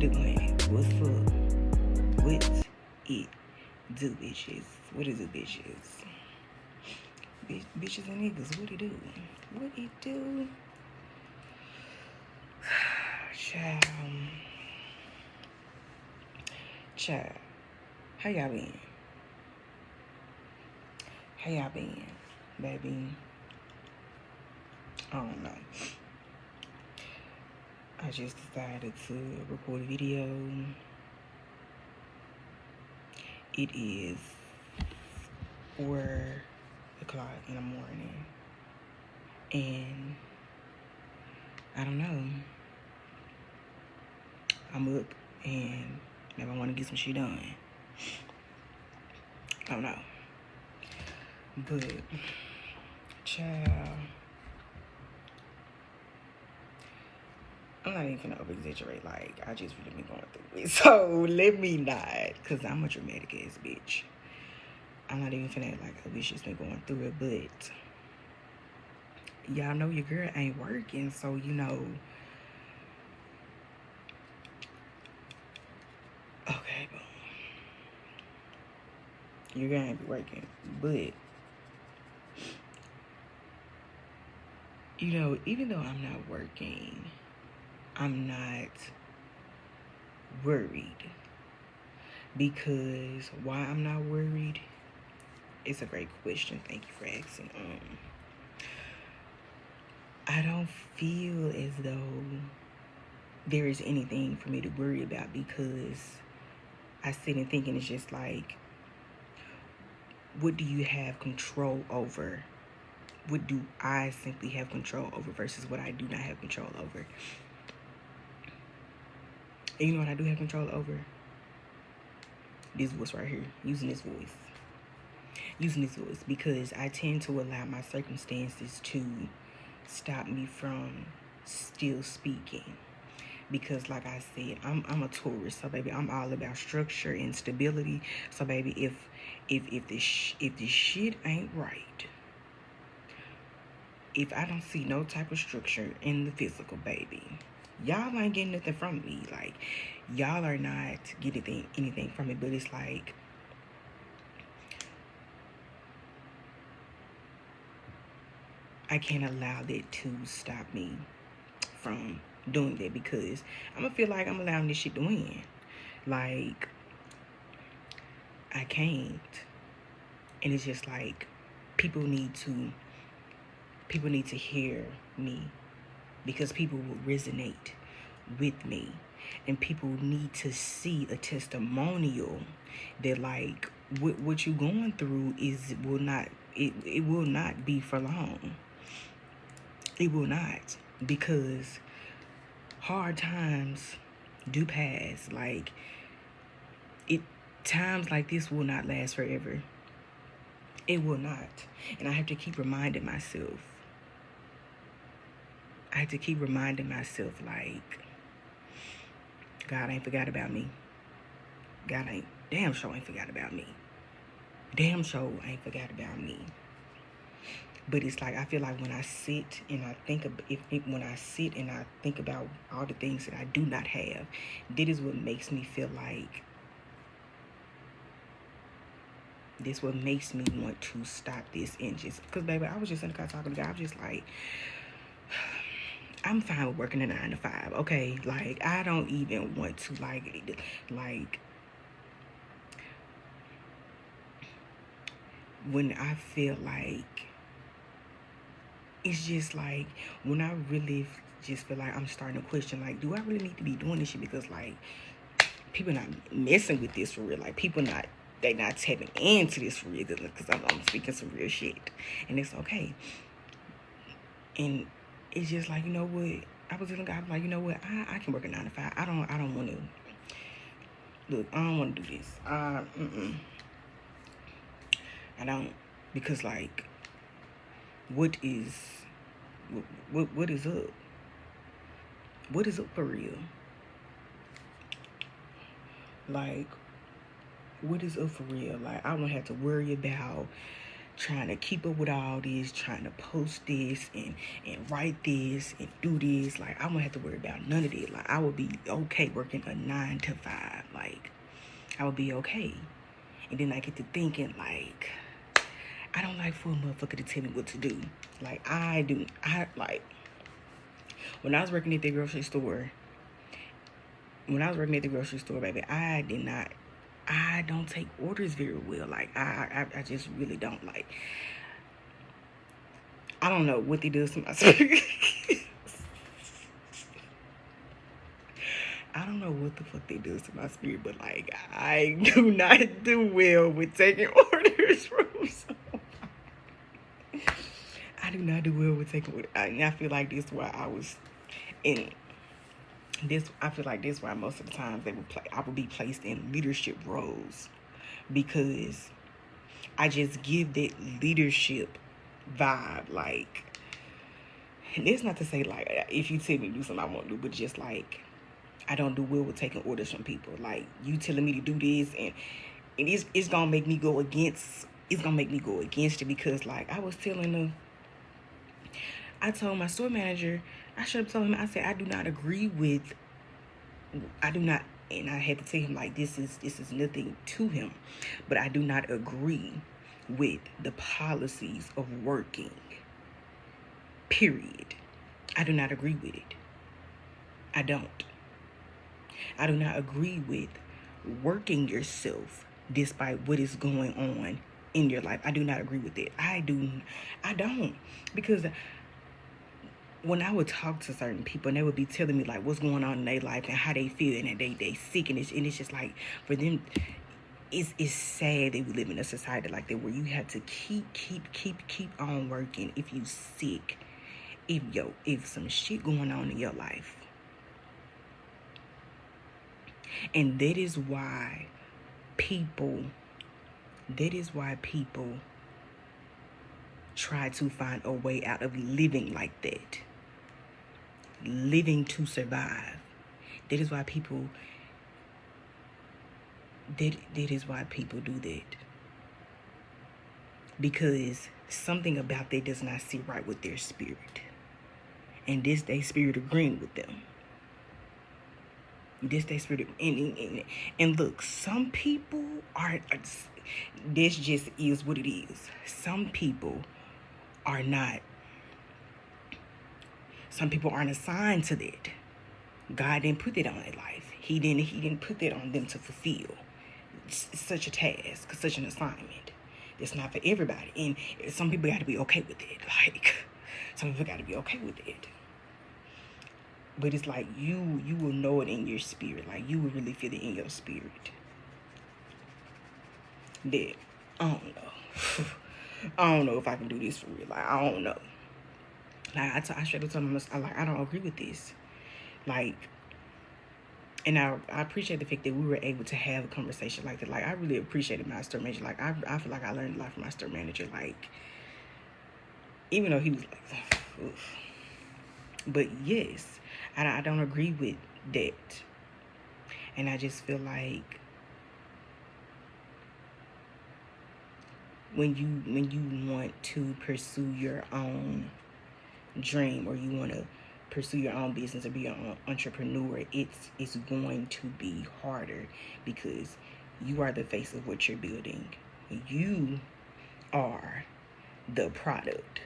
it do, honey? What's up? What it do, bitches? What is it, bitches? Bitches and niggas, what it do? What it do? Child. Child. How y'all been? How y'all been, baby? I don't know. I just decided to record a video. It is 4 o'clock in the morning. And I don't know. I'm up and maybe I want to get some shit done. I don't know. But, child, I'm not even gonna over exaggerate. Like, I just really been going through it. So, let me not. Because I'm a dramatic ass bitch. I'm not even finna act like a bitch just been going through it. But, y'all know your girl ain't working. So, you know. Okay, boom. Your girl ain't be working. But, you know, even though I'm not working, I'm not worried. Because why I'm not worried? It's a great question. Thank you for asking. I don't feel as though there is anything for me to worry about because I sit and think, and it's just like, what do you have control over? What do I simply have control over versus what I do not have control over? And you know what I do have control over? This voice right here. Using this voice. Because I tend to allow my circumstances to stop me from still speaking. Because like I said, I'm a tourist, so baby, I'm all about structure and stability. So baby, if this shit ain't right, if I don't see no type of structure in the physical, baby, y'all ain't getting nothing from me. Like, y'all are not getting anything from me. But it's like, I can't allow that to stop me from doing that, because I'm gonna feel like I'm allowing this shit to win. Like, I can't. And it's just like, people need to hear me, because people will resonate with me, and people need to see a testimonial that like what you going through will not be for long. It will not, because hard times do pass. Like, times like this will not last forever. It will not. And I have to keep reminding myself. Like, God ain't forgot about me. God ain't damn sure ain't forgot about me. Damn sure ain't forgot about me. But it's like, I feel like when I sit and I think about all the things that I do not have, that is what makes me feel like, this what makes me want to stop this and just, because baby, I was just in the car talking to God. I was just like, I'm fine with working a 9 to 5, okay? Like, I don't even want to like when I feel like, it's just like, when I really just feel like I'm starting to question, like, do I really need to be doing this shit? Because like, people not messing with this for real. Like, they not tapping into this for real, because I'm speaking some real shit, and it's okay. And it's just like, you know what? I was like, you know what? I can work a 9 to 5. I don't want to. Look, I don't want to do this. I don't, because like, what is up? What is up for real? Like, what is up for real? Like, I don't have to worry about trying to keep up with all this, trying to post this and write this and do this. Like, I won't have to worry about none of it. Like, I would be okay working a 9 to 5. Like, I would be okay. And then I get to thinking, like, I don't like for a motherfucker to tell me what to do. Like, when I was working at the grocery store, baby, I don't take orders very well. Like, I just really don't. Like, I don't know what they do to my spirit. I don't know what the fuck they do to my spirit, but like, I do not do well with taking orders from someone. I do not do well with taking orders. And I feel like this is why I was in this. I feel like this is why most of the times I would be placed in leadership roles, because I just give that leadership vibe. Like, and it's not to say like if you tell me to do something I won't do, but just like, I don't do well with taking orders from people. Like, you telling me to do this, and it's gonna make me go against. It's gonna make me go against it, because like I told my store manager, I should have told him. I said, I do not, and I had to tell him like this is nothing to him, but I do not agree with the policies of working. Period. I do not agree with it. I don't. I do not agree with working yourself despite what is going on in your life. I do not agree with it. I don't. Because when I would talk to certain people, and they would be telling me like what's going on in their life and how they feel, and that they sick, and it's just like, for them, it's sad that we live in a society like that, where you have to keep on working if you sick, if some shit going on in your life. And that is why people try to find a way out of living like that. Living to survive. That is why people do that. Because something about that does not sit right with their spirit. And this their spirit agreeing with them. This their spirit, and look, some people are. This just is what it is. Some people are not. Some people aren't assigned to that. God didn't put that on their life. He didn't put that on them to fulfill. It's such a task, such an assignment. It's not for everybody, and some people got to be okay with it. Like, some people got to be okay with it. But it's like you will know it in your spirit. Like, you will really feel it in your spirit. That, I don't know. I don't know if I can do this for real. Like, I don't know. Like, I straight up told him, I don't agree with this. Like, and I appreciate the fact that we were able to have a conversation like that. Like, I really appreciated my store manager. Like, I feel like I learned a lot from my store manager. Like, even though he was like, oof. But yes, I don't agree with that. And I just feel like when you want to pursue your own dream, or you want to pursue your own business or be an entrepreneur, it's going to be harder, because you are the face of what you're building. You are the product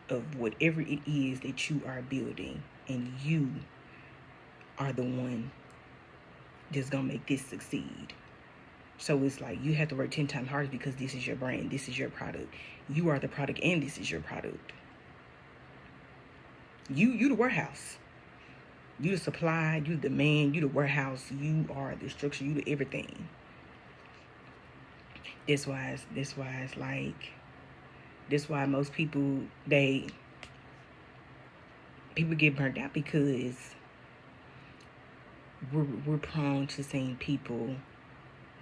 of whatever it is that you are building, and you are the one that's gonna make this succeed. So it's like you have to work 10 times harder, because this is your brand, this is your product. You are the product, and this is your product. You the warehouse. You the supply, you the demand, you the warehouse, you are the structure, you the everything. That's why it's like, that's why most people get burnt out, because we're prone to seeing people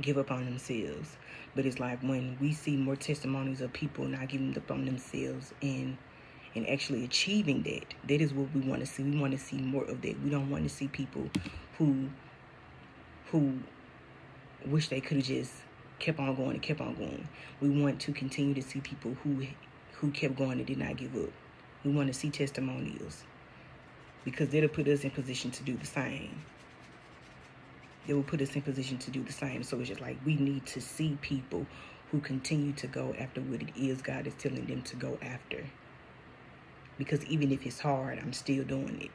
give up on themselves. But it's like, when we see more testimonies of people not giving up on themselves and actually achieving that is what we want to see. We want to see more of that. We don't want to see people who wish they could have just kept on going and kept on going. We want to continue to see people who kept going and did not give up. We want to see testimonials, because that'll put us in position to do the same. It will put us in position to do the same. So it's just like we need to see people who continue to go after what it is God is telling them to go after. Because even if it's hard, I'm still doing it.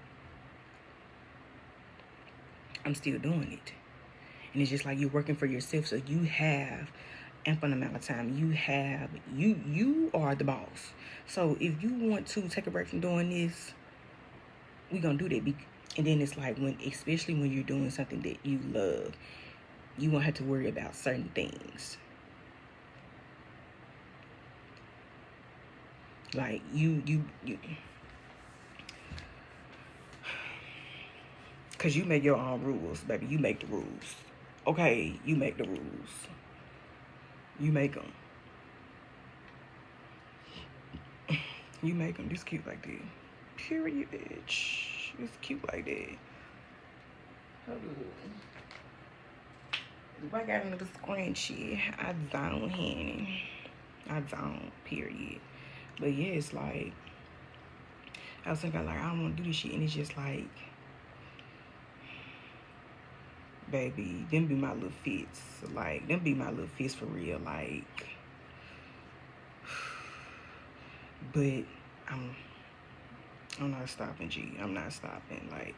I'm still doing it. And it's just like you're working for yourself, so you have ample amount of time. You are the boss. So if you want to take a break from doing this, we're gonna do that. And then it's like, especially when you're doing something that you love, you won't have to worry about certain things. Like you because you make your own rules, baby. You make the rules. Okay, you make the rules. You make them. You make them. This cute like that. Period, bitch. It's cute like that. Hold on. If I got another scrunchie, I don't, honey. I don't, period. But yeah, it's like, I was thinking like, I don't want to do this shit. And it's just like, baby, them be my little fits. Like, them be my little fits for real. Like, but I'm not stopping, G. I'm not stopping. Like,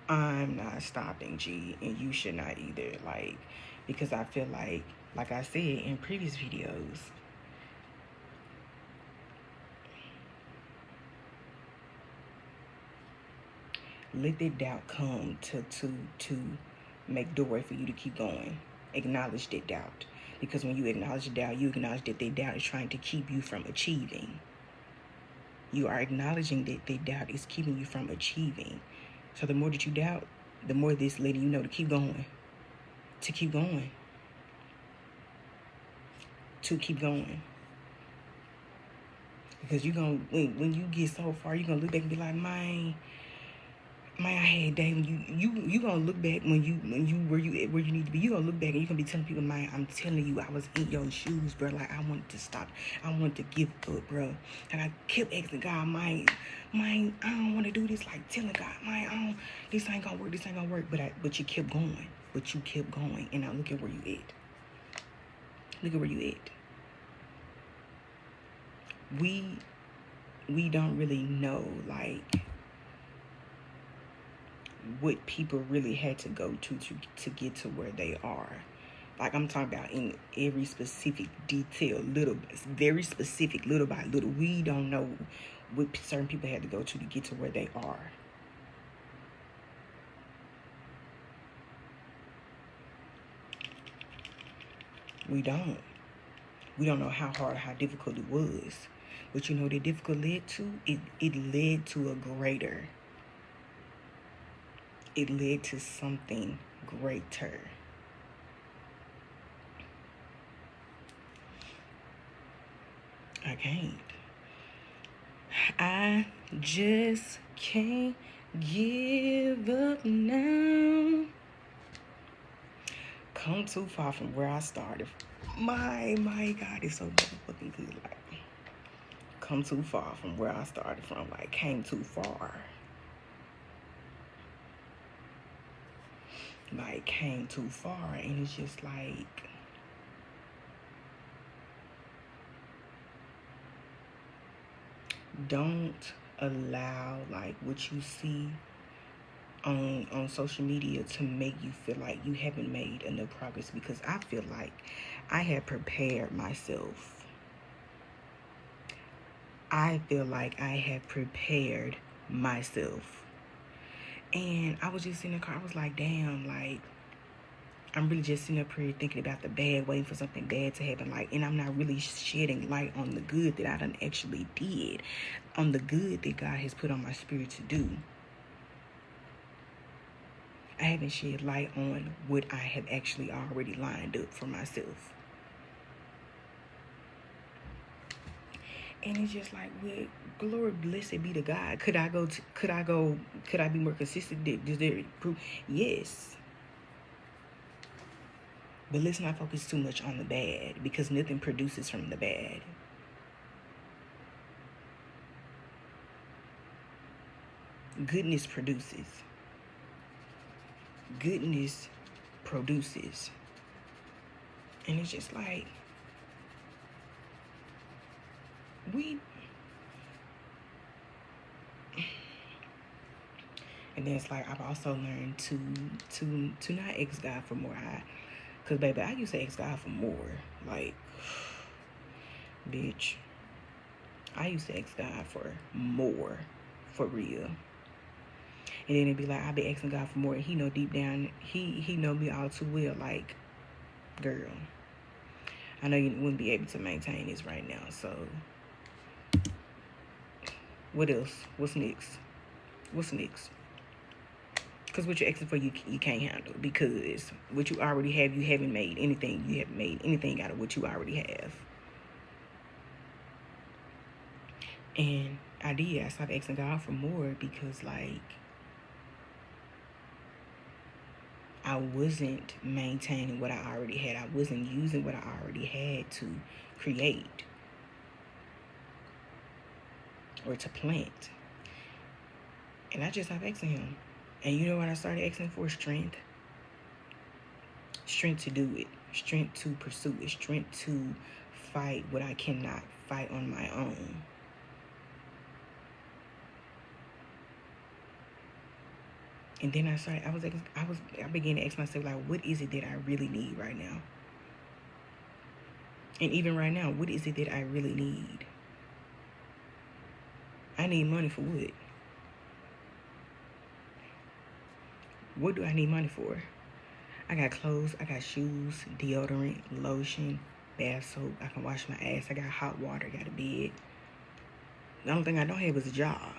I'm not stopping, G. And you should not either. Like, because I feel like I said in previous videos, let that doubt come to make doorway for you to keep going. Acknowledge that doubt. Because when you acknowledge the doubt, you acknowledge that doubt is trying to keep you from achieving. You are acknowledging that doubt is keeping you from achieving. So the more that you doubt, the more this letting you know to keep going. To keep going. To keep going. Because you're gonna, when you get so far, you're gonna look back and be like, man, I had a day when you gonna look back when you where you need to be. You gonna look back and you gonna be telling people, man, I'm telling you, I was in your shoes, bro. Like, I wanted to stop. I wanted to give up, bro. And I kept asking God, man, I don't want to do this. Like, telling God, man, this ain't gonna work. This ain't gonna work. But you kept going. But you kept going. And now look at where you at. Look at where you at. We don't really know, like, what people really had to go to get to where they are. Like, I'm talking about in every specific detail, very specific, little by little. We don't know what certain people had to go to get to where they are. We don't know how hard, how difficult it was. But you know what it difficult led to? It led to a greater. It led to something greater. I can't. I just can't give up now. Come too far from where I started. My God, it's so motherfucking good. Like, come too far from where I started from. Like, came too far. Like, came too far. And it's just like, don't allow, like, what you see on social media to make you feel like you haven't made enough progress. Because I feel like I have prepared myself. I feel like I have prepared myself. And I was just in the car. I was like, damn, like, I'm really just sitting up here thinking about the bad, waiting for something bad to happen. Like, and I'm not really shedding light on the good that I done actually did, on the good that God has put on my spirit to do. I haven't shed light on what I have actually already lined up for myself. And it's just like, well, glory, blessed be to God. Could I be more consistent? Is there proof? Yes. But let's not focus too much on the bad, because nothing produces from the bad. Goodness produces. Goodness produces. And it's just like, and then it's like, I've also learned to not ask God for more. Cause baby, I used to ask God for more. Like, bitch, I used to ask God for more, for real. And then it'd be like, I be asking God for more, and He know deep down, He know me all too well. Like, girl, I know you wouldn't be able to maintain this right now. So, what else? What's next? What's next? Because what you're asking for, you can't handle. Because what you already have, you haven't made anything. You haven't made anything out of what you already have. And I stopped asking God for more because, like, I wasn't maintaining what I already had. I wasn't using what I already had to create or to plant. And I just stopped asking Him. And you know what I started asking for? Strength. Strength to do it. Strength to pursue it. Strength to fight what I cannot fight on my own. And then I began to ask myself, like, what is it that I really need right now? And even right now, what is it that I really need? I need money for what? What do I need money for? I got clothes, I got shoes, deodorant, lotion, bath soap. I can wash my ass. I got hot water, I got a bed. The only thing I don't have is a job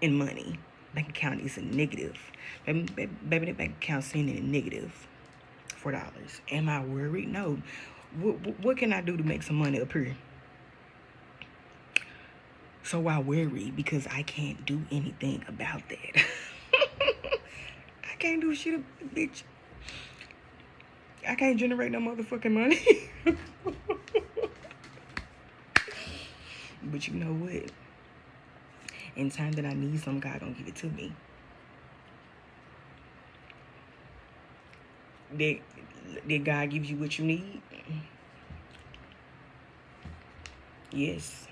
and money. Bank account is a negative. Baby, that bank account sitting in a negative $4. Am I worried? No. What can I do to make some money up here? So why worry? Because I can't do anything about that. I can't do shit, bitch. I can't generate no motherfucking money. But you know what? In time that I need some, God gonna give it to me. Did God give you what you need? Yes.